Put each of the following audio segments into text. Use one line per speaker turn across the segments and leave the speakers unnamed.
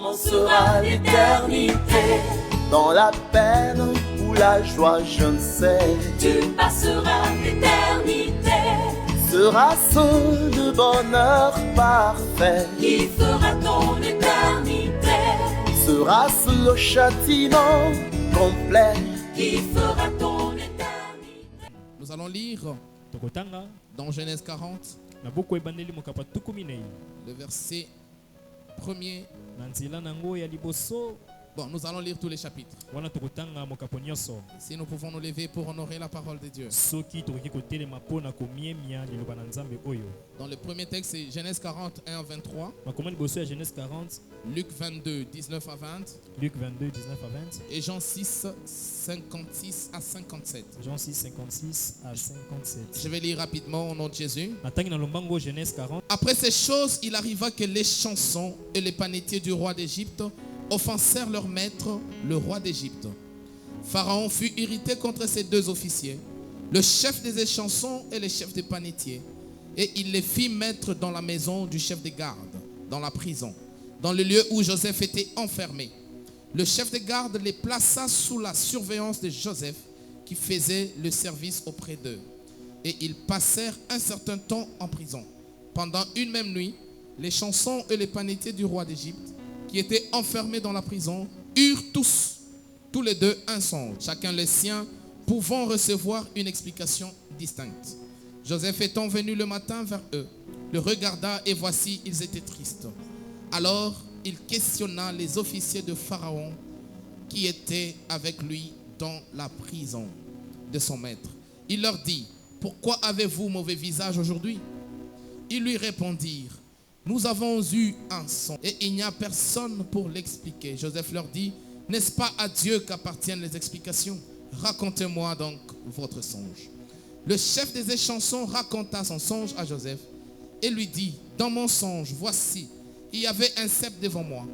Comment sera l'éternité? Dans la peine ou la joie, je ne sais.
Tu passeras l'éternité.
Sera-ce le bonheur parfait?
Qui fera ton éternité?
Sera-ce le châtiment complet?
Qui fera ton éternité?
Nous allons lire dans Genèse 40, le verset 1er. Bon, nous allons lire tous les chapitres. Si nous pouvons nous lever pour honorer la parole de Dieu. Dans le premier texte, c'est Genèse 40, 1 à 23. Luc 22, 19 à 20. Et Jean 6, 56 à 57. Je vais lire rapidement au nom de Jésus. Après ces choses, il arriva que les chansons et les panetiers du roi d'Égypte offensèrent leur maître, le roi d'Égypte. Pharaon fut irrité contre ces deux officiers, le chef des échansons et le chef des panetiers, et il les fit mettre dans la maison du chef des gardes, dans la prison, dans le lieu où Joseph était enfermé. Le chef des gardes les plaça sous la surveillance de Joseph, qui faisait le service auprès d'eux. Et ils passèrent un certain temps en prison. Pendant une même nuit, les chansons et les panetiers du roi d'Égypte, qui étaient enfermés dans la prison, eurent tous les deux un songe, chacun le sien, pouvant recevoir une explication distincte. Joseph étant venu le matin vers eux, le regarda et voici, ils étaient tristes. Alors, il questionna les officiers de Pharaon qui étaient avec lui dans la prison de son maître. Il leur dit, « Pourquoi avez-vous mauvais visage aujourd'hui ?» Ils lui répondirent, « Nous avons eu un songe et il n'y a personne pour l'expliquer. » Joseph leur dit, « N'est-ce pas à Dieu qu'appartiennent les explications? Racontez-moi donc votre songe. » Le chef des échansons raconta son songe à Joseph et lui dit, « Dans mon songe, voici, il y avait un cep devant moi.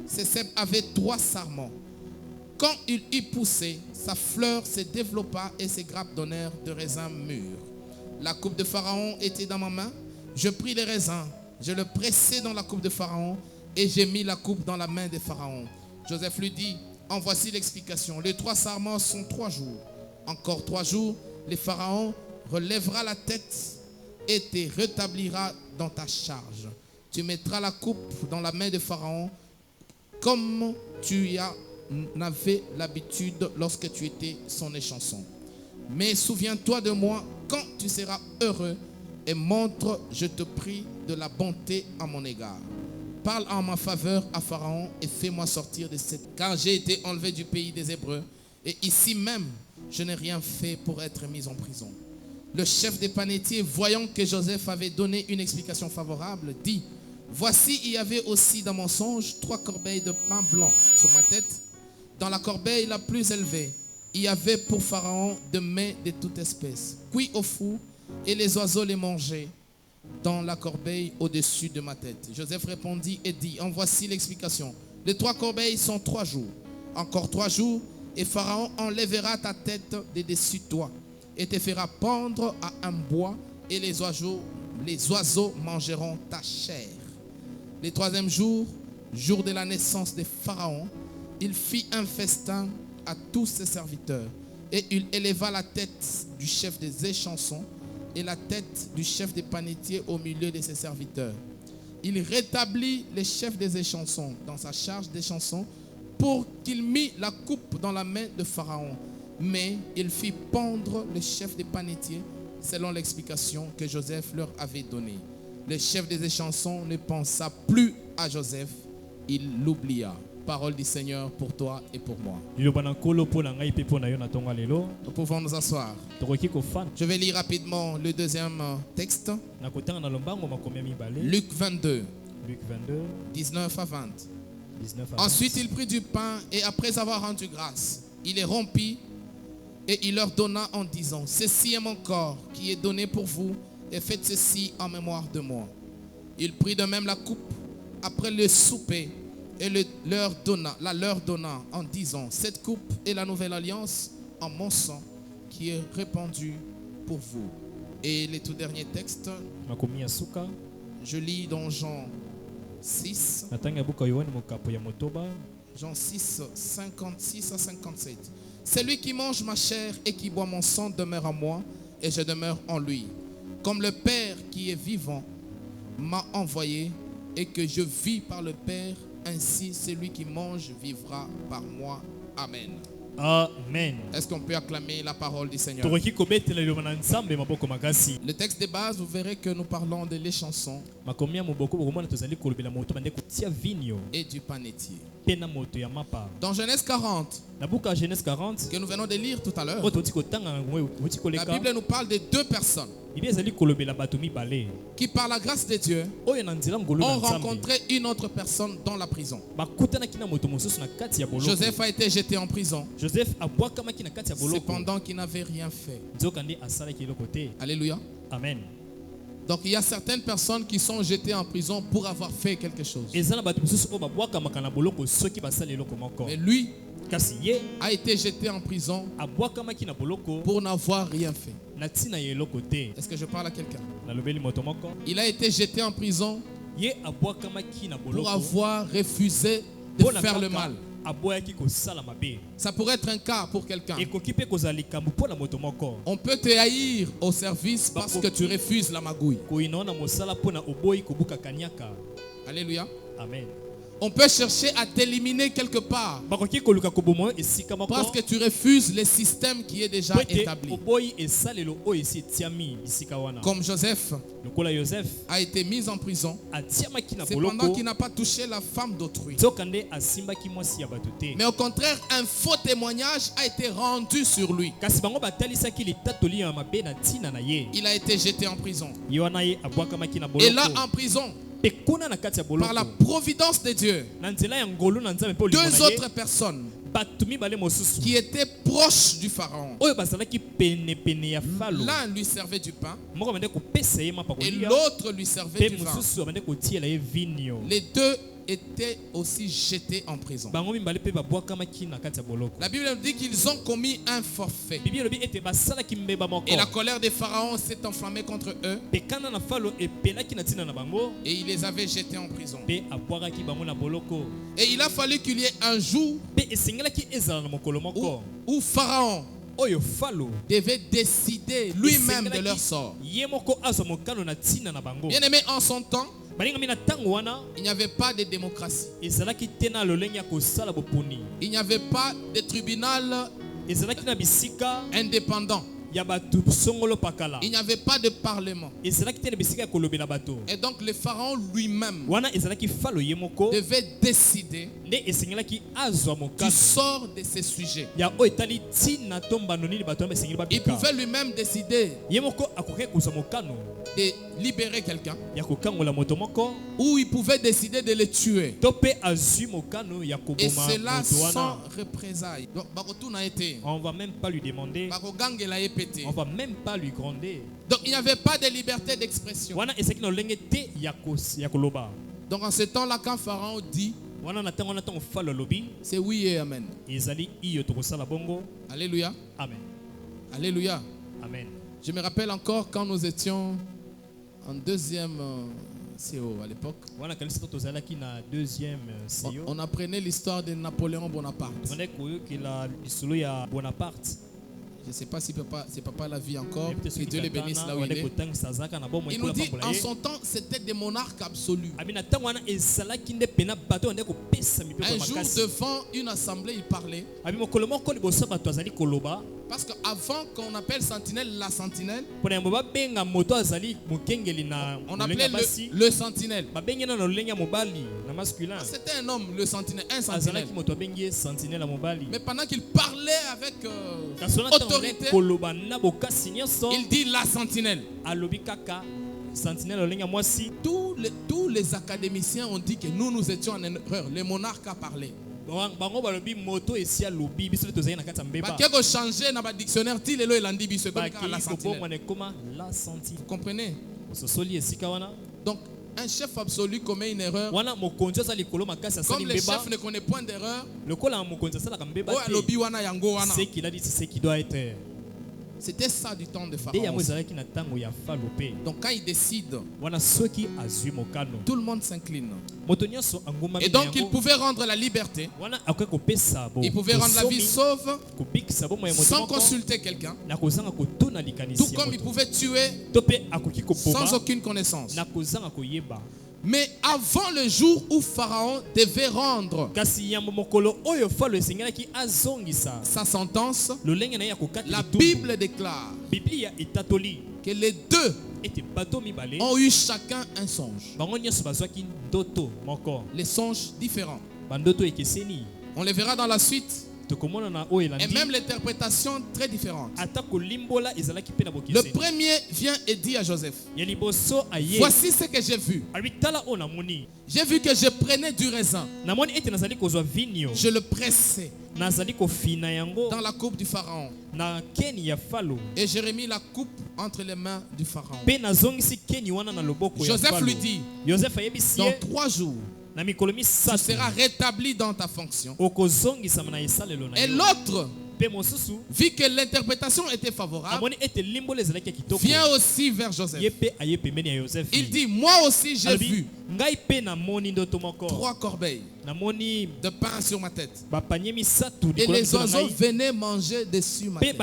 Ce cep avait 3 sarments. Quand il eut poussé, sa fleur se développa et ses grappes donnèrent de raisins mûrs. La coupe de Pharaon était dans ma main. Je pris les raisins, je le pressai dans la coupe de Pharaon et j'ai mis la coupe dans la main de Pharaon. » Joseph lui dit, « En voici l'explication. Les 3 sarments sont 3 jours. Encore 3 jours, le Pharaon relèvera la tête et te rétablira dans ta charge. Tu mettras la coupe dans la main de Pharaon comme tu en avais l'habitude lorsque tu étais son échanson. Mais souviens-toi de moi quand tu seras heureux et montre, je te prie, de la bonté à mon égard. Parle en ma faveur à Pharaon et fais-moi sortir de cette... Car j'ai été enlevé du pays des Hébreux et ici même, je n'ai rien fait pour être mis en prison. » Le chef des panetiers, voyant que Joseph avait donné une explication favorable, dit, « Voici, il y avait aussi dans mon songe 3 corbeilles de pain blanc sur ma tête. Dans la corbeille la plus élevée, il y avait pour Pharaon de mets de toute espèce, cuits au four, et les oiseaux les mangeaient dans la corbeille au-dessus de ma tête. » Joseph répondit et dit, « En voici l'explication. Les 3 corbeilles sont 3 jours. Encore 3 jours, et Pharaon enlèvera ta tête de dessus toi, et te fera pendre à un bois, et les oiseaux mangeront ta chair. Le 3e jour, jour de la naissance de Pharaon, il fit un festin à tous ses serviteurs, et il éleva la tête du chef des échansons et la tête du chef des panetiers au milieu de ses serviteurs. Il rétablit le chef des échansons dans sa charge d'échansons pour qu'il mît la coupe dans la main de Pharaon. Mais il fit pendre le chef des panetiers selon l'explication que Joseph leur avait donnée. Le chef des échansons ne pensa plus à Joseph, il l'oublia. Parole du Seigneur pour toi et pour moi. Nous pouvons nous asseoir. Je vais lire rapidement le 2e texte. Luc 22, 19 à 20. Ensuite, il prit du pain et après avoir rendu grâce, il les rompit et il leur donna en disant, « Ceci est mon corps qui est donné pour vous et faites ceci en mémoire de moi. » Il prit de même la coupe après le souper et la leur donna en disant, « Cette coupe est la nouvelle alliance en mon sang qui est répandue pour vous. » Et les tout derniers textes, je lis dans Jean 6. Jean 6, 56 à 57. Celui qui mange ma chair et qui boit mon sang demeure en moi et je demeure en lui. Comme le Père qui est vivant m'a envoyé et que je vis par le Père, ainsi celui qui mange vivra par moi. Amen.
Amen.
Est-ce qu'on peut acclamer la parole du Seigneur? Le texte de base, vous verrez que nous parlons de les chansons et du panétier. Dans Genèse 40, que nous venons de lire tout à l'heure, la Bible nous parle de deux personnes qui, par la grâce de Dieu, ont rencontré une autre personne dans la prison. Joseph a été jeté en prison, cependant qu'il n'avait rien fait. Alléluia.
Amen.
Donc il y a certaines personnes qui sont jetées en prison pour avoir fait quelque chose. Mais lui a été jeté en prison pour n'avoir rien fait. Est-ce que je parle à quelqu'un? Il a été jeté en prison pour avoir refusé de faire le mal. Ça pourrait être un cas pour quelqu'un. On peut te haïr au service parce que tu refuses la magouille. Alléluia.
Amen.
On peut chercher à t'éliminer quelque part parce que tu refuses le système qui est déjà établi. Comme Joseph a été mis en prison, cependant qu'il n'a pas touché la femme d'autrui. Mais au contraire, un faux témoignage a été rendu sur lui. Il a été jeté en prison. Et là, en prison, par la providence de Dieu, deux autres personnes qui étaient proches du pharaon, l'un lui servait du pain et l'autre lui servait du vin. Les deux étaient aussi jetés en prison. La Bible nous dit qu'ils ont commis un forfait. Et la colère des pharaons s'est enflammée contre eux. Et il les avait jetés en prison. Et il a fallu qu'il y ait un jour où Pharaon devait décider lui-même de leur sort. Bien aimé, en son temps, il n'y avait pas de démocratie. Il n'y avait pas de tribunal indépendant. Il n'y avait pas de parlement. Et donc le pharaon lui-même devait décider du sort de ces sujets. Il pouvait lui-même décider de libérer quelqu'un, ou il pouvait décider de le tuer. Et cela sans représailles. Donc,
on ne va même pas lui demander.
on va même pas lui gronder. Donc il n'y avait pas de liberté d'expression. Donc en ce temps-là, quand Pharaon dit, c'est oui et amen. Alléluia.
Amen.
Alléluia.
Amen.
Je me rappelle encore quand nous étions en deuxième CO à l'époque. On apprenait l'histoire de Napoléon Bonaparte. Je ne sais pas si papa la vit encore. Que Dieu le bénisse là où il est. Il nous dit en son temps c'était des monarques absolus. Un jour devant une assemblée il parlait. Parce qu'avant qu'on appelle sentinelle la sentinelle, on appelait le sentinelle. C'était un homme, le sentinelle, un sentinelle. Mais pendant qu'il parlait avec autorité, il dit la sentinelle. Tous les académiciens ont dit que nous étions en erreur. Le monarque a parlé. Vous comprenez? Donc un chef absolu commet une erreur. Comme le chef ne connaît point d'erreur, c'est qu'il a dit c'est ce qui doit être. C'était ça du temps de Pharaon aussi. Donc quand il décide, tout le monde s'incline. Et donc il pouvait rendre la liberté, il pouvait rendre la vie sauve sans consulter quelqu'un, tout comme il pouvait tuer sans aucune connaissance. Mais avant le jour où Pharaon devait rendre sa sentence, la Bible déclare que les deux ont eu chacun un songe. Les songes différents. On les verra dans la suite. Et même l'interprétation très différente. Le premier vient et dit à Joseph: voici ce que j'ai vu. J'ai vu que je prenais du raisin. Je le pressais dans la coupe du pharaon. Et j'ai remis la coupe entre les mains du pharaon. Joseph lui dit: dans 3 jours, tu seras rétabli dans ta fonction. Et l'autre, vu que l'interprétation était favorable, vient aussi vers Joseph. Il dit: moi aussi j'ai vu 3 corbeilles de pain sur ma tête. Et les oiseaux venaient manger dessus ma tête.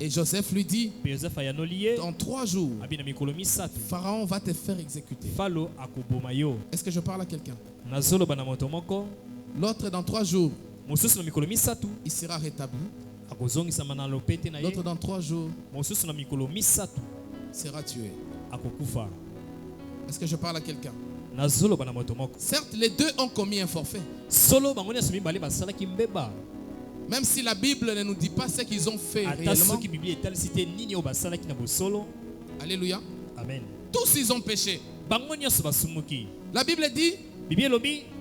Et Joseph lui dit: dans 3 jours, Pharaon va te faire exécuter. Est-ce que je parle à quelqu'un? L'autre, dans 3 jours, il sera rétabli. L'autre, dans 3 jours, sera tué. Est-ce que je parle à quelqu'un? Certes, les deux ont commis un forfait. Même si la Bible ne nous dit pas ce qu'ils ont fait réellement. Alléluia.
Amen.
Tous ils ont péché. La Bible dit: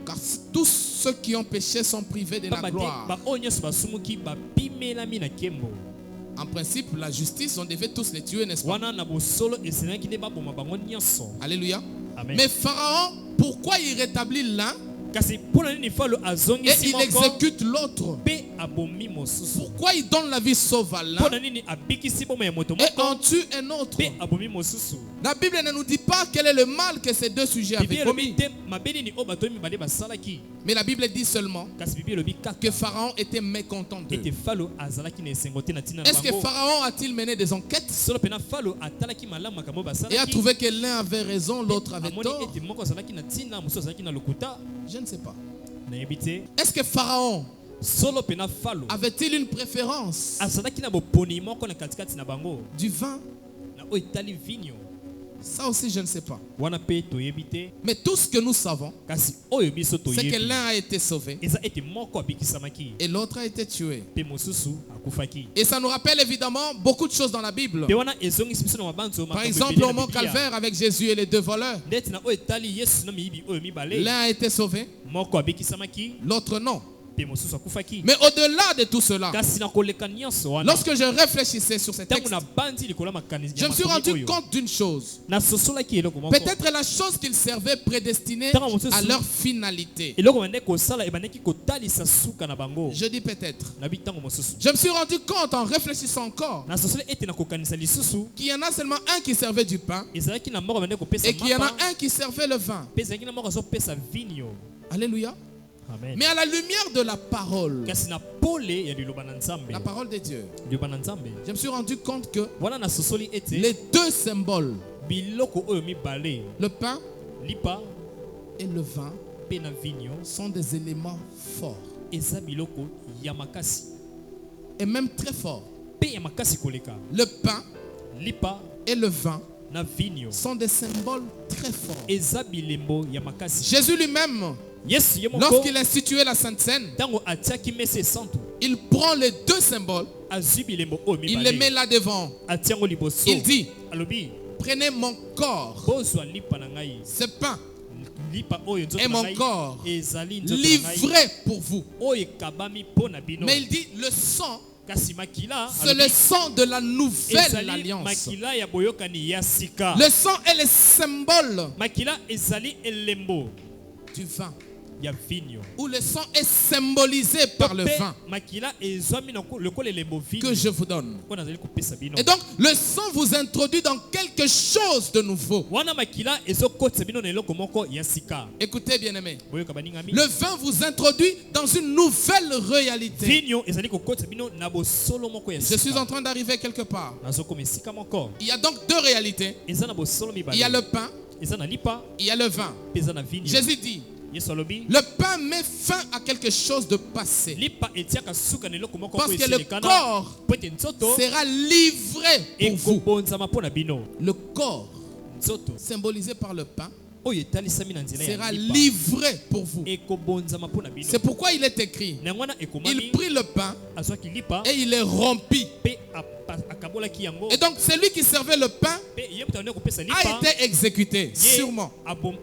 car tous ceux qui ont péché sont privés de la gloire. En principe, la justice, on devait tous les tuer, n'est-ce pas? Alléluia.
Amen.
Mais Pharaon, pourquoi il rétablit l'un et il exécute l'autre? Pourquoi il donne la vie sauve à l'un et en tue un autre? La Bible ne nous dit pas quel est le mal que ces deux sujets avaient commis. Mais la Bible dit seulement que Pharaon était mécontent d'eux. Est-ce que Pharaon a-t-il mené des enquêtes et a trouvé que l'un avait raison, l'autre avait tort? Je ne sais pas. Est-ce que Pharaon avait-il une préférence du vin? Ça aussi, je ne sais pas. Mais tout ce que nous savons, c'est que l'un a été sauvé et l'autre a été tué. Et ça nous rappelle évidemment beaucoup de choses dans la Bible. Par exemple, au mont Calvaire avec Jésus et les 2 voleurs. L'un a été sauvé, l'autre non. Mais au-delà de tout cela, lorsque je réfléchissais sur ces textes, je me suis rendu compte d'une chose. Peut-être la chose qu'ils servaient prédestinée à leur finalité. Je dis peut-être. Je me suis rendu compte en réfléchissant encore qu'il y en a seulement un qui servait du pain et qu'il y en a un qui servait le vin. Alléluia.
Amen.
Mais à la lumière de la parole de Dieu, je me suis rendu compte que les 2 symboles, le pain et le vin, sont des éléments forts et même très forts. Le pain et le vin sont des symboles très forts. Jésus lui-même, lorsqu'il instituait la Sainte Seine, il prend les 2 symboles, il les met là devant. Il dit: prenez mon corps, ce pain et mon corps livré pour vous. Mais il dit: le sang, c'est le sang de la nouvelle alliance. Le sang est le symbole du vin.
ya vinyo.
Où le sang est symbolisé par le vin
Makila ezwami na lokolo elembo vinyo.
que je vous donne.
Wana zali kopesa bino.
Et donc, le sang vous introduit dans quelque chose de nouveau.
Wana makila ezokotisa bino na eloko moko ya sika.
Écoutez, bien-aimés.
Boyoka baningami.
Le vin vous introduit dans une nouvelle réalité.
Vinyo ezali kokotisa bino na bosolo moko ya sika.
Je suis en train d'arriver quelque part.
Nazokoma esika moko.
Il y a donc deux réalités.
Eza na bosolo mibale.
Il y a le pain,
Eza na lipa,
il y a le vin.
eza na vinyo.
Jésus dit,
Yesu alobi,
le pain met fin à quelque chose de passé.
lipa etiaka suka na eloko moko
Parce
oyo
que le
eselekana.
corps
Po ete nzoto
sera livré pour vous.
ekobonzama mpo na bino.
Le corps,
Nzoto
symbolisé par le pain,
oyo etalisami na nzela
sera
ya lipa
livré pour vous.
ekobonzama mpo na bino.
C'est pourquoi il est écrit,
Na ngwana
il
ekomami
prit le pain
azwaki lipa
et il est rompit.
mpe akabolaki yango.
Et donc celui qui servait le pain
Mpe ye moto ane kopesa
a
lipa
été exécuté,
ye
sûrement.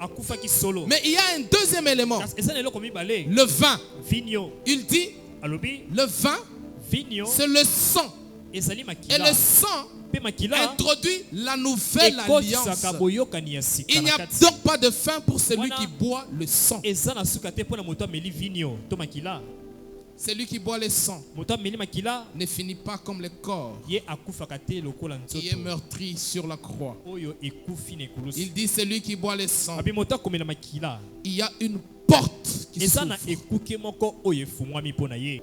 akufaki solo.
Mais il y a un deuxième élément,
Kasi eza na eloko mibale.
le vin.
Vinyo
Il dit,
alobi
le vin,
vinyo
c'est le sang.
ezali
Et
makila.
le sang
Mpe makila
introduit la nouvelle alliance.
ekotisaka boyokani ya sika
Il n'y
na
a
kati.
donc pas de fin pour celui
Voilà.
qui boit le sang.
Eza na suka te mpo na moto ameli vinyo to makila.
Celui qui boit le sang
Moto ameli makila
ne finit pas comme le corps
ye akufaka te lokola
qui est
nzoto
meurtri sur la croix.
oyo ekufi na ekulusu.
Il dit, celui qui boit le sang,
Abi moto akomela makila
il y a une porte qui
eza na
s'ouvre.
ekuke moko oyo efungwami mpo na ye.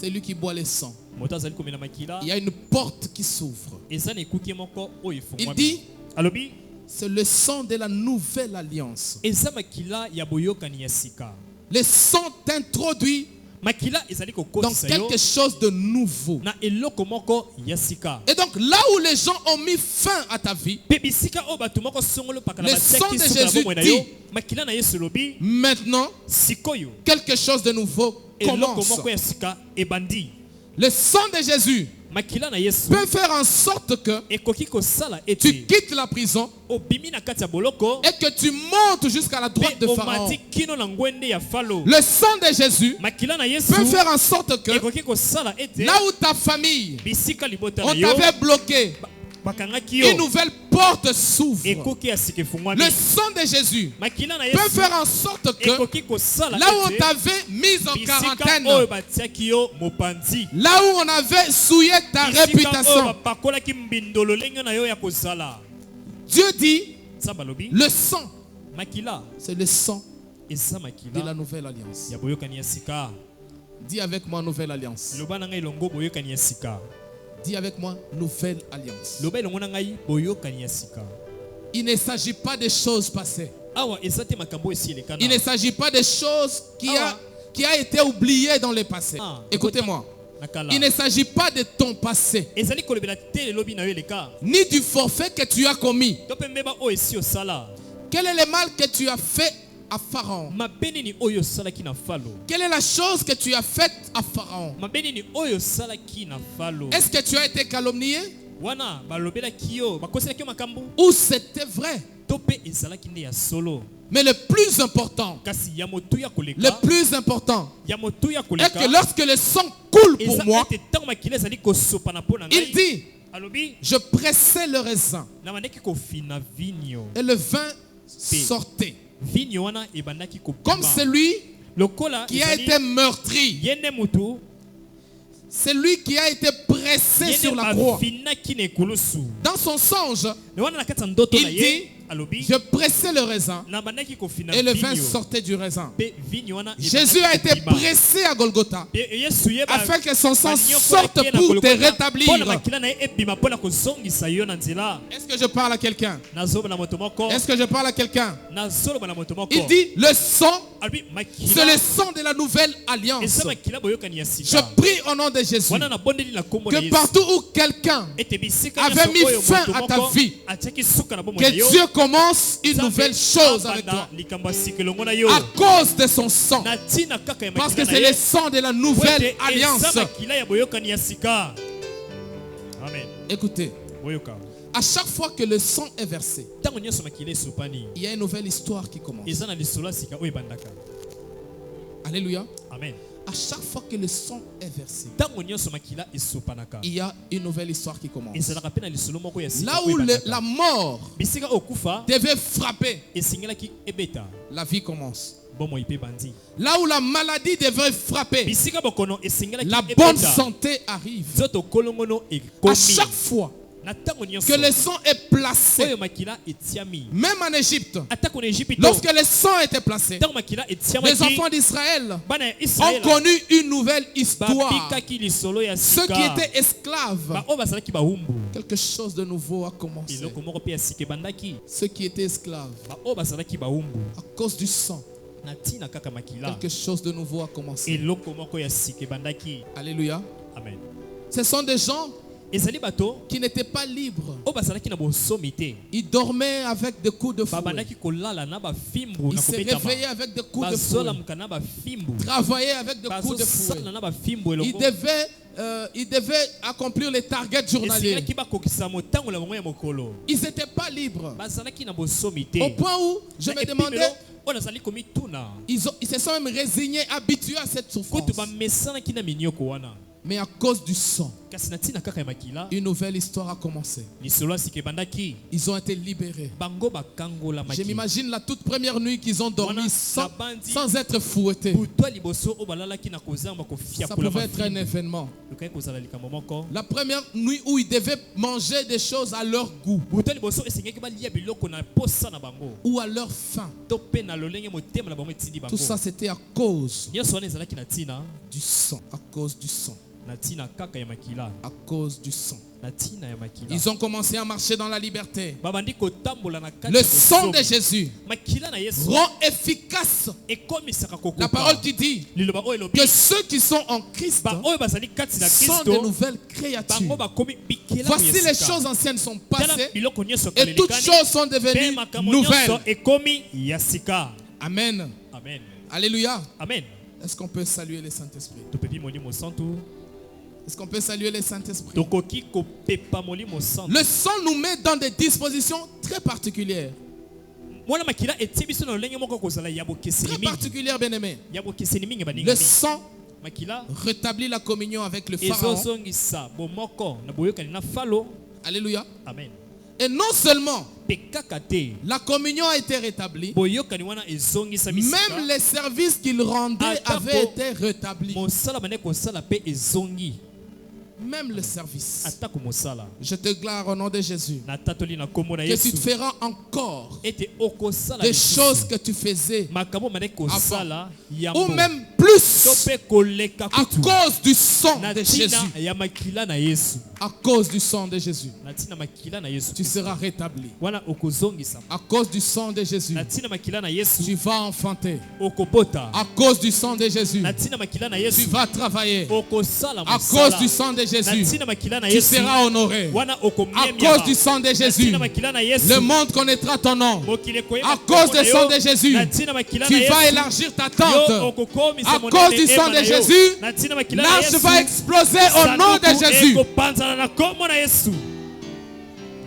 Celui qui boit le sang,
Moto azali komela makila
il y a une porte qui s'ouvre.
eza na ekuke moko oyo
Il
efungwami.
dit,
Alobi
c'est le sang de la nouvelle alliance.
eza makila ya boyokani ya sika.
Le sang t'introduit
Makila ezali
dans
kokotisa yo
quelque chose de nouveau.
na eloko moko ya sika.
Et donc là où les gens ont mis fin à ta vie,
Pe bisika oyo bato moko songolo pakala
Le sang
batiaki
de
suka na
Jésus
bomoi na yo.
dit,
Makila na Yesu lobi
maintenant,
sikoyo
quelque chose de nouveau
eloko
commence.
moko ya sika ebandi.
Le sang de Jésus
Makila na Yesu
peut faire en sorte que
ekoki kosala
tu
ete
quittes la prison
obimi na kati ya boloko
et que tu montes jusqu'à la droite de
pe
Pharaon.
omati kino na ngwende ya falo.
Le sang de Jésus
Makila na Yesu
peut faire en sorte que
ekoki kosala ete
là où ta famille,
bisika libota
on
na yo
t'avait bloqué,
bakangaki
une
yo
nouvelle porte s'ouvre.
ekoki ya sika efungwami.
Le sang de Jésus
Makila na
peut
Yesu
faire en sorte que
ekoki kosala
là où on
ete
t'avait mis en
bisika
quarantaine,
oyo batiaki yo mopanzi,
là où on avait souillé ta
bisika oyo
réputation,
bapakolaki mbindolo lenge na yo ya kozala.
Dieu dit,
Nzambe alobi
le sang,
makila
c'est le sang
eza
de la
makila
nouvelle alliance.
ya boyokani ya sika.
Dis avec moi nouvelle alliance.
Loba na ngai elongo boyokani ya sika.
Dis avec moi nouvelle alliance.
Loba elongo na ngai boyokani ya sika.
Il ne s'agit pas des choses passées.
Awa eza te makambo esi elekana.
Il ne s'agit pas des choses qui
Ah.
a été oubliées dans le passé.
Ah.
Écoutez-moi.
Nakala.
Il ne s'agit pas de ton passé,
Ezali kolobela te lelobi na yo eleka.
ni du forfait que tu as commis.
To pe mbeba oyo esi osala.
Quel est le mal que tu as fait à Pharaon?
Mabe nini oyo osalaki na falo.
Quelle est la chose que tu as faite à Pharaon?
Mabe nini oyo osalaki na falo.
Est-ce que tu as été calomnié
Wana balobelaki yo bakoselaki yo makambo.
ou c'était vrai?
To pe ezalaki nde ya solo.
Mais le plus important,
Kasi ya motu ya
le
koleka.
plus important
Ya motu ya
est
koleka.
que lorsque le sang coule pour
Eza
moi,
ete ntango makila ezali kosopa na mpo na
il
ngai.
dit,
Alobi
je pressais le raisin
na bandaki kofina vinyo.
et le vin sortait.
Vinyo wana ebandaki
Comme
kobima.
celui
Lokola
qui a
ezali
été meurtri,
yende mutu
celui qui a été pressé sur
yende
la croix.
bafinaki na ekulusu.
Dans son songe,
Na wana na kati ya ndoto na
il
ye
dit,
alobi
je pressais le raisin
na bandaki kofina
et le vin
vinyo.
sortait du raisin.
Pe vinyo wana
Jésus a été
ebandaki kobima.
pressé à Golgotha
Pe Yesu ye ba-
afin que son sang
banyokolaki
sorte
ye na
pour te
Golgotha.
rétablir.
Mpo na makila na ye ebima mpo na kozongisa yo na nzela.
Est-ce que je parle à quelqu'un?
Nazoba na moto moko.
Est-ce que je parle à quelqu'un?
Nazoloba na moto moko.
Il dit, le sang,
Alobi
c'est
makila
le sang de la nouvelle alliance.
eza makila boyokani ya
Je
sika.
prie au nom de Jésus
Wana na bondeli na kombo na
que
Yesu.
partout où quelqu'un,
Ete bisika
avait
nyonso
mis
oyo
fin
moto
à ta
moko
vie,
atiaki suka na bomoi na
que
yo.
Dieu commence une
Nzambe
nouvelle chose avec
abanda
toi
likambo ya sika elongo na yo.
à cause de son sang.
Na ntina kaka ya
Parce que
makila na
c'est
ye.
le sang de la nouvelle alliance.
Eza makila ya boyokani ya sika. Amen.
Écoutez,
Boyoka.
à chaque fois que le sang est versé,
Ntango nyonso makila esopani.
il y a une nouvelle histoire qui commence.
Eza na lisolo ya sika oyo ebandaka.
Alléluia.
Amen.
À chaque fois que le sang est versé,
Ntango nyonso makila esopanaka.
il y a une nouvelle histoire qui commence.
Ezalaka pe na lisolo moko ya sika
Là
oyo
où
ebandaka.
la mort
Bisika okufa
devait frapper,
esingelaki ebeta.
la vie commence. Là où la maladie devrait frapper, la bonne santé arrive. À chaque fois que le sang est placé, même en Égypte, lorsque le sang était placé, les enfants d'Israël ont connu une nouvelle histoire. Ceux qui étaient esclaves, quelque chose de nouveau a commencé. Ceux qui étaient esclaves, à cause du sang, quelque chose de nouveau a commencé. Alléluia.
Amen.
Ce sont des gens qui n'étaient pas libres. Ils dormaient avec des coups de fouet. Ils se réveillaient avec des coups de fouet. Travaillaient avec des coups de fouet. Ils devaient accomplir les targets journaliers. Ils n'étaient pas libres. Au point où je me demandais, ils se sont même résignés, habitués à cette souffrance. Mais à cause du sang, une nouvelle histoire a commencé. Ils ont été libérés. Je m'imagine la toute première nuit qu'ils ont dormi sans être fouettés. Ça pouvait être un événement. La première nuit où ils devaient manger des choses à leur goût ou à leur faim. Tout ça c'était à cause du sang. À cause du sang. À cause du sang. Ils ont commencé à marcher dans la liberté. Le sang de Jésus rend efficace. La parole qui dit que ceux qui sont en Christ sont de nouvelles créatures. Voici les choses anciennes sont passées et toutes choses sont devenues nouvelles. Amen. Alléluia.
Amen.
Est-ce qu'on peut saluer le Saint-Esprit? Est-ce qu'on peut saluer le Saint-Esprit? Le sang nous met dans des dispositions très particulières. Très particulières, bien-aimés. Le sang rétablit la communion avec le Pharaon. Alléluia.
Amen.
Et non seulement la communion a été rétablie, même les services qu'il rendait avaient été rétablis. Même le service. Je te gloire au nom de Jésus. Que tu te feras encore des choses que tu faisais avant. Ou même plus à cause du sang de Jésus. À cause du sang de Jésus, tu seras rétabli. À cause du sang de Jésus, tu vas enfanter. À cause du sang de Jésus, tu vas travailler. À cause du sang de Jésus, tu seras honoré. À cause du sang de Jésus, le monde connaîtra ton nom. À cause du sang de Jésus, tu vas élargir ta tente. À cause du sang de Jésus, l'arche va exploser au nom de Jésus.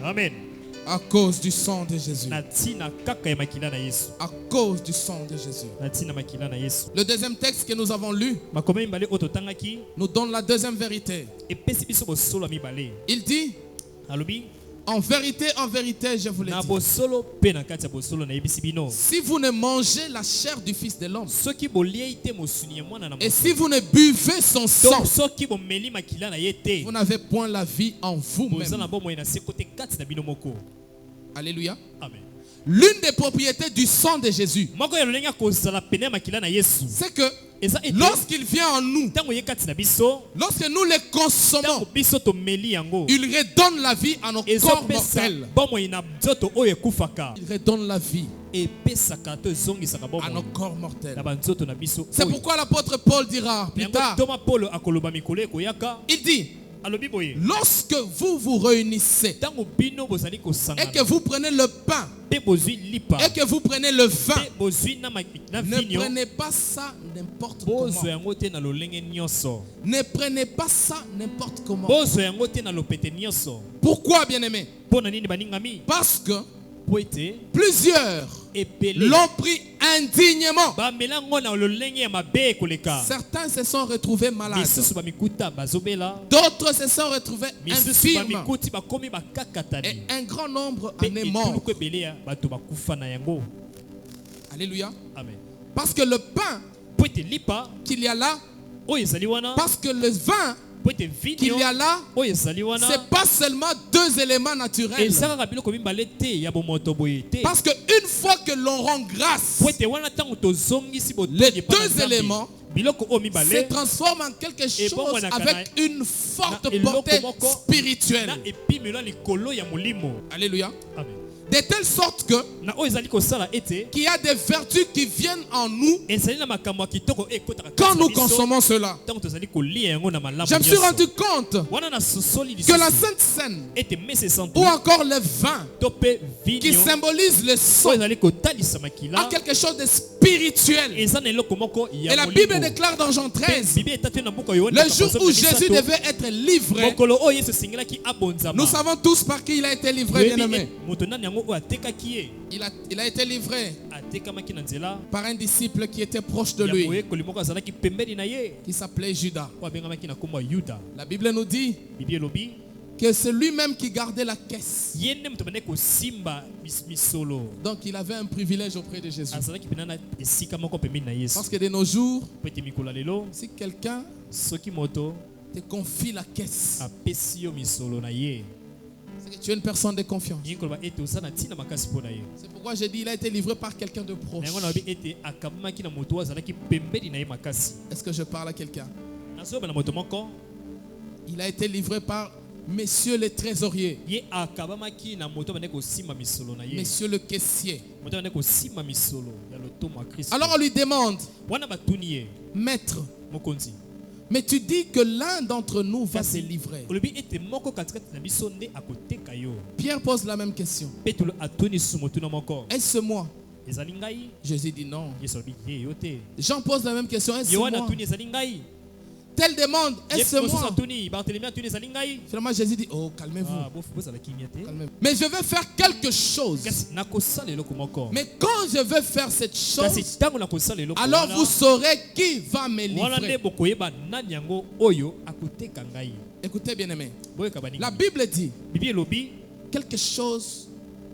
Amen.
À cause du sang de Jésus. À cause du sang de Jésus. Le deuxième texte que nous avons lu nous donne la deuxième vérité. Il dit, en vérité, je vous le dis, si vous ne mangez la chair du Fils de l'homme et si vous ne buvez son sang, vous n'avez point la vie en vous-même. Alléluia.
Amen.
L'une des propriétés du sang de Jésus, c'est que lorsqu'il vient en nous, lorsque nous les consommons, il redonne la vie à nos corps mortels. Il redonne la vie à nos corps mortels. C'est pourquoi l'apôtre Paul dira plus tard, il dit, lorsque vous vous réunissez et que vous prenez le pain et que vous prenez le vin, ne prenez pas ça n'importe comment. Ne prenez pas ça n'importe comment. Pourquoi, bien-aimés? Parce que plusieurs l'ont pris indignement. Certains se sont retrouvés malades. D'autres se sont retrouvés infirmes. Et un grand nombre en est mort. Alléluia.
Amen.
Parce que le pain
po ete lipa
qu'il y a là,
oyo ezali wana,
parce que le vin
po ete
qu'il
vinyo
y a là,
oyo ezali wana,
c'est pas seulement deux éléments naturels.
eza kaka biloko mibale te ya bomoto boye te.
Parce que une fois que l'on rend grâce,
Po ete wana ntango tozongisi
les
botongi epai na
deux
Nzambe,
éléments
biloko oyo
se
mibale
transforment en quelque chose
bongo
avec une forte
na eloko
portée
moko
spirituelle.
na epimelo ya likolo ya molimo.
Alléluia.
Amen.
De telle sorte que
Na oyo ezali kosala ete
qu'il y a des vertus qui viennent en nous
ezali na makambo ya kitoko ekotaka
quand
kati na
nous
biso
consommons cela.
ntango tozali kolia yango na malamu
Je me suis
nyonso.
rendu compte
Wana na sosoli
que la
lisusu
Sainte Seine
ete mese santu
ou encore le vin
to pe
qui
vinyo
symbolise le
oyo
sang
ezali kotalisa
a
makila
quelque chose de spirituel.
eza na eloko moko
Et
ya
la Bible
molimo.
déclare dans Jean 13,
Bible etatu na buka yo
le jour où Jésus devait être livré,
mokolo oyo Yesu asengelaki abonzama.
nous savons tous par qui il a été livré, bien aimé.
moto nani yango oyo atekaki ye
Il a été livré
atekamaki na nzela
par un disciple qui était proche de
ya
lui,
moyekoli moko azalaki pembeni na ye
qui s'appelait Judas.
oyo abengamaki na nkombo ya yuda.
La Bible nous dit
Bible elobi
que c'est lui-même qui gardait la caisse.
ye nde moto abandaki kosimba misolo,
Donc il avait un privilège auprès de Jésus.
azalaki mpena na esika moko pembeni na Yesu.
Parce que de nos jours,
Po ete mikolo ya lelo
si quelqu'un
soki moto
te confie la caisse,
apesi yo misolo na ye,
c'est que tu es une personne de confiance.
ye koloba ete oza na ntina makasi mpo na ye.
C'est pourquoi j'ai dit il a été livré par quelqu'un de
Na
proche.
yango nalobi ete akamamaki na moto oyo azalaki pembeni na ye makasi.
Est-ce que je parle à quelqu'un?
nazoyoba na moto moko
Il a été livré par Messieurs les trésoriers,
ye akabamaki na moto abandaki kosimba misolo na ye,
Messieurs le caissier.
moto abandaki kosimba misolo ya lotomo ya kristo.
Alors on lui demande,
wana batuni ye
Maître,
mokonzi,
mais tu dis que l'un d'entre nous va se
kasi
livrer.
olobi ete moko katikati na biso nde akoteka yo.
Pierre pose la même question.
Petelo atuni susu motuna moko,
Est-ce moi?
ezali ngai?
Jésus dit non.
Yesu alobi ye yo te.
Jean pose la même question. Est-ce
Yohana
moi?
atuni ezali ngai?
Telle demande. Est-ce
Mosusu
moi?
atuni, Barthélemy atuni ezali ngai?
Finalement Jésus dit, oh calmez-vous.
Ah, bozala kimia te.
Calmez-vous. Mais je vais faire quelque chose.
Kasi nakosala eloko moko.
Mais quand je vais faire cette
Kasi
chose,
ntango nakosala eloko
alors
wana,
vous saurez qui va me
wana nde
livrer.
bokoyeba nani yango oyo akoteka ngai.
Écoutez bien aimé.
Boyoka baningi.
La Bible dit
Bible elobi
quelque chose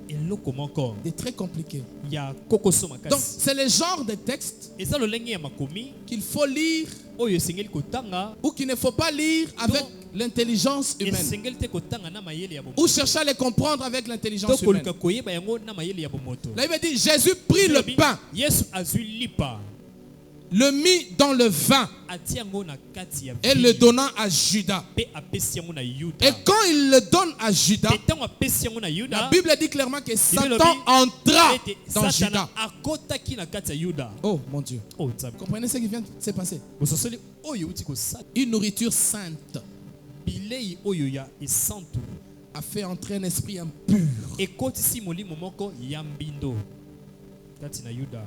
eloko moko
de très compliqué.
ya kokoso
Donc
makasi.
c'est le genre de texte
Eza lolenge ya makomi
qu'il faut lire
oyo esengeli kotanga,
ou qu'il ne faut pas lire avec
Donc,
l'intelligence humaine.
esengeli te kotanga na mayele ya
Ou
bomoto.
chercher à les comprendre avec l'intelligence
To
humaine.
koluka koyeba yango na mayele ya bomoto.
La Bible dit Jésus prit le
Elobi,
pain,
Yesu azwi lipa,
le mit dans le vin
atia yango na kati ya
et le donna à Judas.
pe apesi yango na Yuda.
Et quand il le donne à Judas,
Pe ntango apesi yango na
la
Yuda,
Bible dit clairement que Satan
lobi,
entra
ete
dans
Satana
Judas.
akotaki na kati ya Yuda.
Oh mon Dieu.
Oh nzambe,
Comprenez ce qui vient de se passer?
bososoli oyo euti kosala
Une nourriture sainte
bilei oyo ya esantu
a fait entrer un esprit impur.
ekotisi molimo moko ya mbindo kati na Yuda.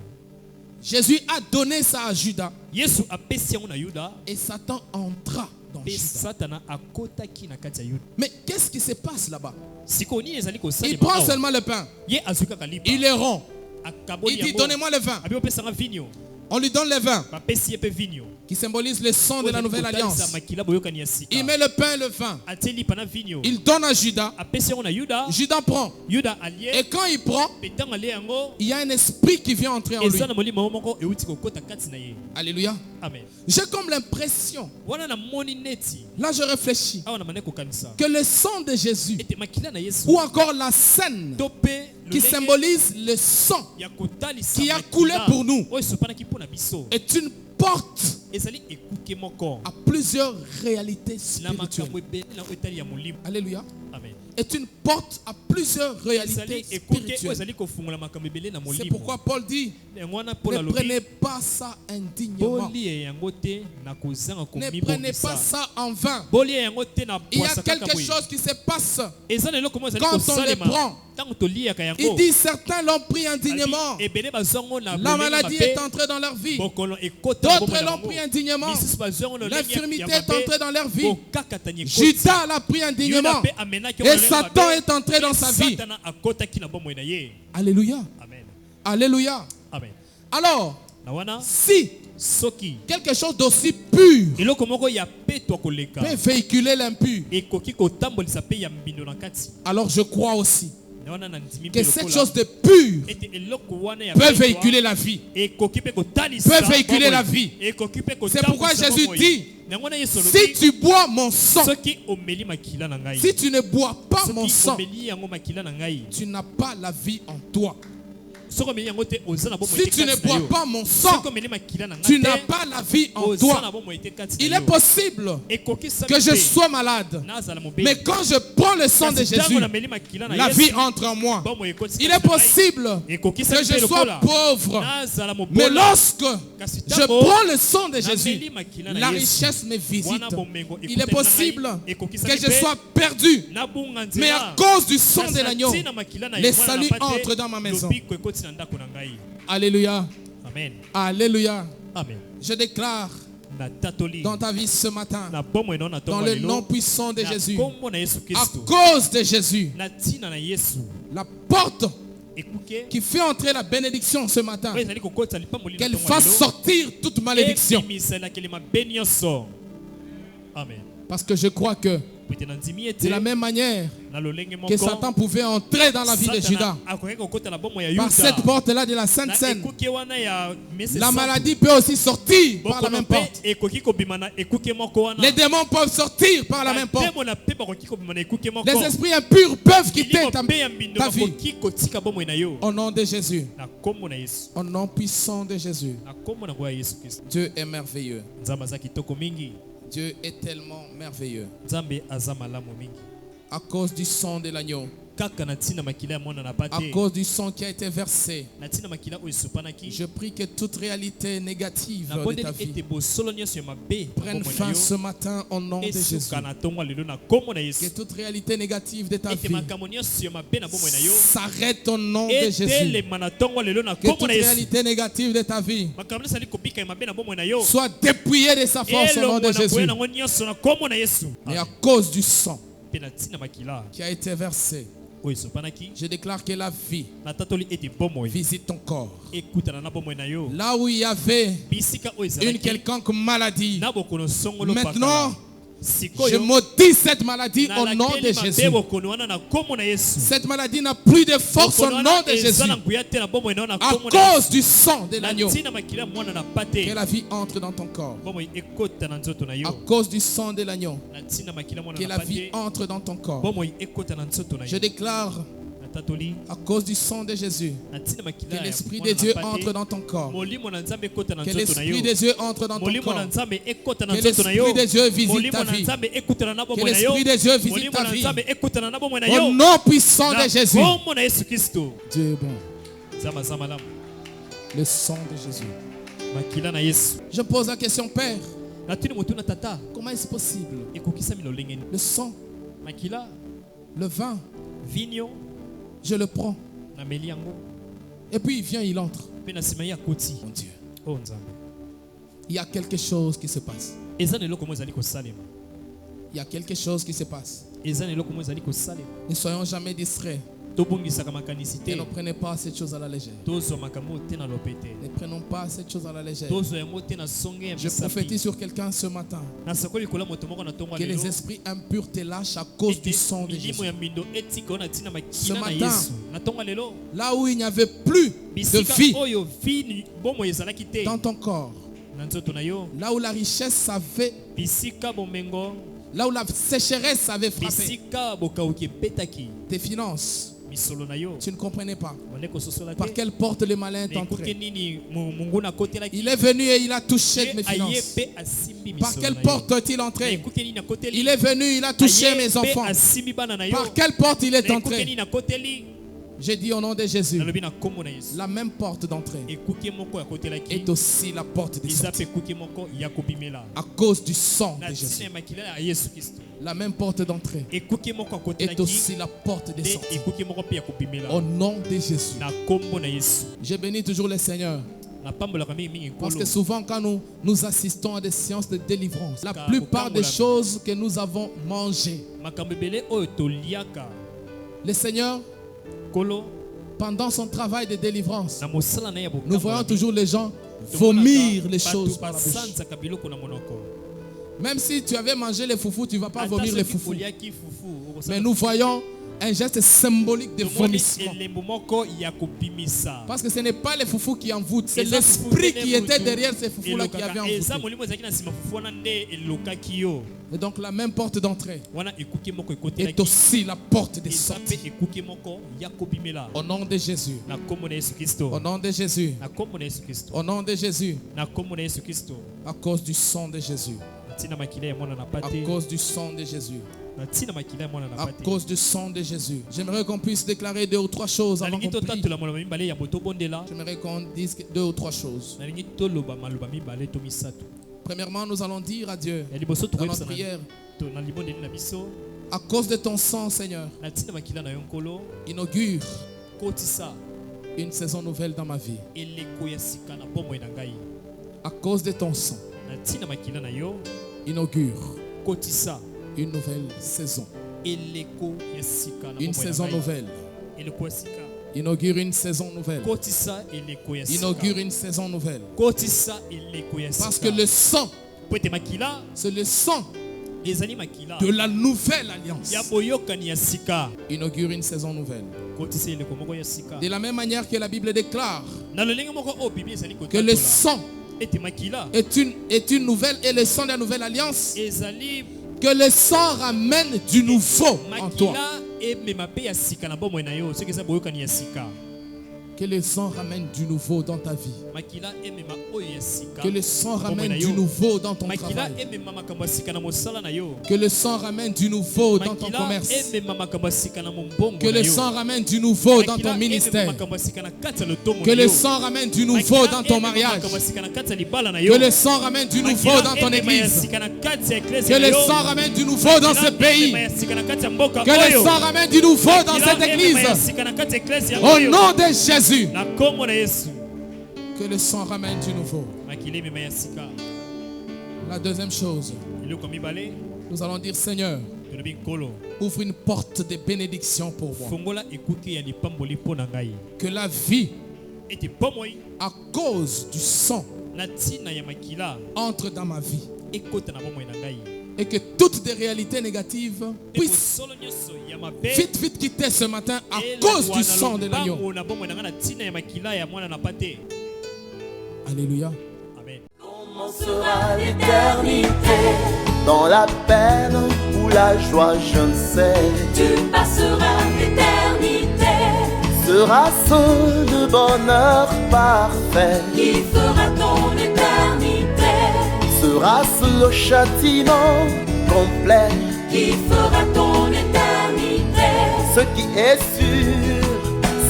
Jésus a donné ça à Judas
Yesu apesi yango na Yuda,
et Satan entra dans
pe
Judas.
Satana akotaki na kati ya Yuda.
Mais qu'est-ce qui se passe là-bas?
Sikoyo nini ezali
Il
kosalema
prend
awa?
seulement le pain.
Ye azwi kaka lipa,
Il est rond.
akaboli
Il dit
yango,
donnez-moi le vin.
abi opesanga vinyo,
On lui donne le vin
bapesi ye mpe vinyo
qui symbolise le sang de la nouvelle alliance.
makila boyokani ya sika.
Il met le pain et le vin.
atie lipa na vinyo,
Il donne à Judas.
apesi yango na Yuda,
Judas prend.
Yuda alie,
Et quand il prend,
pe ntango alie yango,
il y a un esprit qui vient entrer en lui.
eza na molimo moko euti kokota kati na ye.
Alléluia.
Amen.
J'ai comme l'impression,
Wana na moni neti
là je réfléchis,
awa na mane kokanisa
que le sang de Jésus
ete makila na Yesu
ou encore la scène
to pe
qui
lolenge
symbolise le sang
ya kotalisa
qui a
makila
coulé pour nous
oyo esopanaki mpo na biso
est une porte
ezali ekuke moko
à plusieurs réalités
na makambo
spirituelles.
ebele na etali ya molimo.
Alléluia.
Amen.
Est une porte à plusieurs
ezali
réalités
ekuke oyo
spirituelles.
ezali kofungola makambo ebele na
C'est
molimo.
pourquoi Paul dit,
yango wana Paul
ne
alobi
prenez pas ça indignement.
bolie yango te na kozanga
Ne prenez pas
komibongisa,
ça en vain.
bolie yango te na
Il y a
bwasa kaka
quelque
boye.
chose qui se passe.
eza na eloko moko ezali
Quand on les
kosalema
prend,
ntango toliaka yango.
il dit certains l'ont pris indignement.
ebele bazwango na
La
bolingo
maladie
mabe,
est entrée dans leur vie.
bokolo ekota na bomoi
D'autres
na
l'ont
bango.
pris indignement.
Misusu bazwango na lolenge
L'infirmité
ya
est
mabe,
entrée dans leur vie.
bokakatani ekoti.
Judas l'a pris
Yuda
indignement.
mpe amenaki
Et
yango na lolenge
Satan
mabe,
est entré dans
pe
sa vie.
Satana akotaki na bomoi na ye.
Alléluia.
Amen.
Alléluia.
Amen.
Alors,
Na wana
si
soki
quelque chose d'aussi pur
eloko moko ya peto koleka
peut véhiculer l'impur,
ekoki kotambolisa pe ya mbindo na kati,
alors je crois aussi
que cette chose de pure peut véhiculer la vie. Peut véhiculer la vie. C'est pourquoi Jésus dit, si tu bois mon sang, si tu ne bois pas mon sang, tu n'as pas la vie en toi. Si tu ne bois pas mon sang, tu n'as pas la vie en toi. Il est possible que je sois malade, mais quand je prends le sang de Jésus, la vie entre en moi. Il est possible que je sois pauvre, mais lorsque je prends le sang de Jésus, la richesse me visite. Il est possible que je sois perdu, mais à cause du sang de l'agneau, le salut entre dans ma maison. Alléluia.
Amen.
Alléluia.
Amen.
Je déclare dans ta vie ce matin, dans le nom puissant de Jésus, à cause de Jésus, la porte qui fait entrer la bénédiction ce matin, qu'elle fasse sortir toute malédiction.
Amen.
Parce que je crois que de la même manière que Satan pouvait entrer dans la vie de Judas par cette porte-là de la Sainte Seine, la maladie peut aussi sortir par la même porte. Les démons peuvent sortir par la même porte. Les esprits impurs peuvent quitter ta vie. Au nom de Jésus, au nom puissant de Jésus, Dieu est merveilleux. Dieu est tellement merveilleux. À cause du sang de l'agneau, à cause du sang qui a été versé, je prie que toute réalité négative de ta vie prenne fin ce matin au nom de Jésus. Que toute réalité négative de ta vie s'arrête au nom de Jésus. Que toute réalité négative de ta vie soit dépouillée de sa force au nom de Jésus. Et à cause du sang qui a été versé, je déclare que la vie visite ton corps. Là où il y avait une quelconque maladie, maintenant je maudis cette maladie au nom de Jésus. Cette maladie n'a plus de force au nom de Jésus. À cause du sang de l'agneau, que la vie entre dans ton corps. À cause du sang de l'agneau, que la vie entre dans ton corps. Je déclare, à cause du sang de Jésus, que l'Esprit de Dieu entre dans ton corps. Que l'Esprit de Dieu entre dans ton corps. Que l'Esprit de Dieu visite ta vie. Que l'Esprit de Dieu visite ta vie. Au nom puissant de Jésus. Dieu est bon. Le sang de Jésus. Je pose la question, Père. Comment est-ce possible? Le sang, le vin, je le prends. Et puis il vient, il entre. Mon Dieu. Il y a quelque chose qui se passe. Il y a quelque chose qui se passe. Ne soyons jamais distraits. Et ne prenez pas cette chose à la légère. Ne prenons pas cette chose à la légère. Je prophétise sur quelqu'un ce matin que les esprits impurs te lâchent à cause du sang de Jésus. Ce matin, là où il n'y avait plus de vie dans ton corps, là où la richesse avait, là où la sécheresse avait frappé tes finances, tu ne comprenais pas par quelle porte le malin est entré. Il est venu et il a touché mes finances. Par quelle porte est-il entré? Il est venu, il a touché mes enfants. Par quelle porte il est entré? J'ai dit au nom de Jésus, la même porte d'entrée est aussi la porte de sortie. À cause du sang de Jésus, la même porte d'entrée est aussi la porte de sortie. Au nom de Jésus, je bénis toujours le Seigneur. Parce que souvent quand nous assistons à des séances de délivrance, la plupart des choses que nous avons mangées, le Seigneur, pendant son travail de délivrance, nous voyons toujours les gens vomir les choses par la bouche.
Même si tu avais mangé les foufous, tu ne vas pas vomir les foufous. Mais nous voyons un geste symbolique de vomissement. Parce que ce n'est pas les foufous qui envoûtent, c'est l'esprit qui était derrière ces foufous-là qui avait envoûté. Et donc la même porte d'entrée est aussi la porte de sortie. Au nom de Jésus. Au nom de Jésus. Au nom de Jésus. À cause du sang de Jésus. À cause du sang de Jésus. À cause du sang de Jésus. J'aimerais qu'on puisse déclarer 2 ou 3 choses avant qu'on prie. J'aimerais qu'on dise 2 ou 3 choses. Premièrement, nous allons dire à Dieu dans notre prière: à cause de ton sang, Seigneur, inaugure une saison nouvelle dans ma vie. À cause de ton sang, inaugure une nouvelle saison. Une saison nouvelle. Inaugure une saison nouvelle. Inaugure une saison nouvelle. Parce que le sang, c'est le sang de la nouvelle alliance. Inaugure une saison nouvelle. De la même manière que la Bible déclare que le sang est une nouvelle et le sang de la nouvelle alliance, que le sang ramène du nouveau en toi. Que le sang ramène du nouveau dans ta vie. Que le sang ramène du nouveau dans ton travail. Que le sang ramène du nouveau dans ton commerce. Que le sang ramène du nouveau dans ton ministère. Que le sang ramène du nouveau dans ton mariage. Que le sang ramène du nouveau dans ton église. Que le sang ramène du nouveau dans ce pays. Que le sang ramène du nouveau dans cette église. Au nom de Jésus. Que le sang ramène du nouveau. La deuxième chose, nous allons dire: Seigneur, ouvre une porte de bénédiction pour moi. Que la vie, à cause du sang, entre dans ma vie. Et que toutes des réalités négatives puissent vite quitter ce matin à cause du sang de l'agneau. Alléluia.
Amen.
Comment sera l'éternité?
Dans la peine ou la joie, je ne sais.
Tu passeras l'éternité.
Sera-ce le bonheur parfait?
Qui fera ton éternité?
Sera-ce le châtiment complet?
Qui fera ton éternité?
Ce qui est sûr,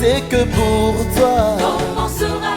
c'est que pour toi,
comment sera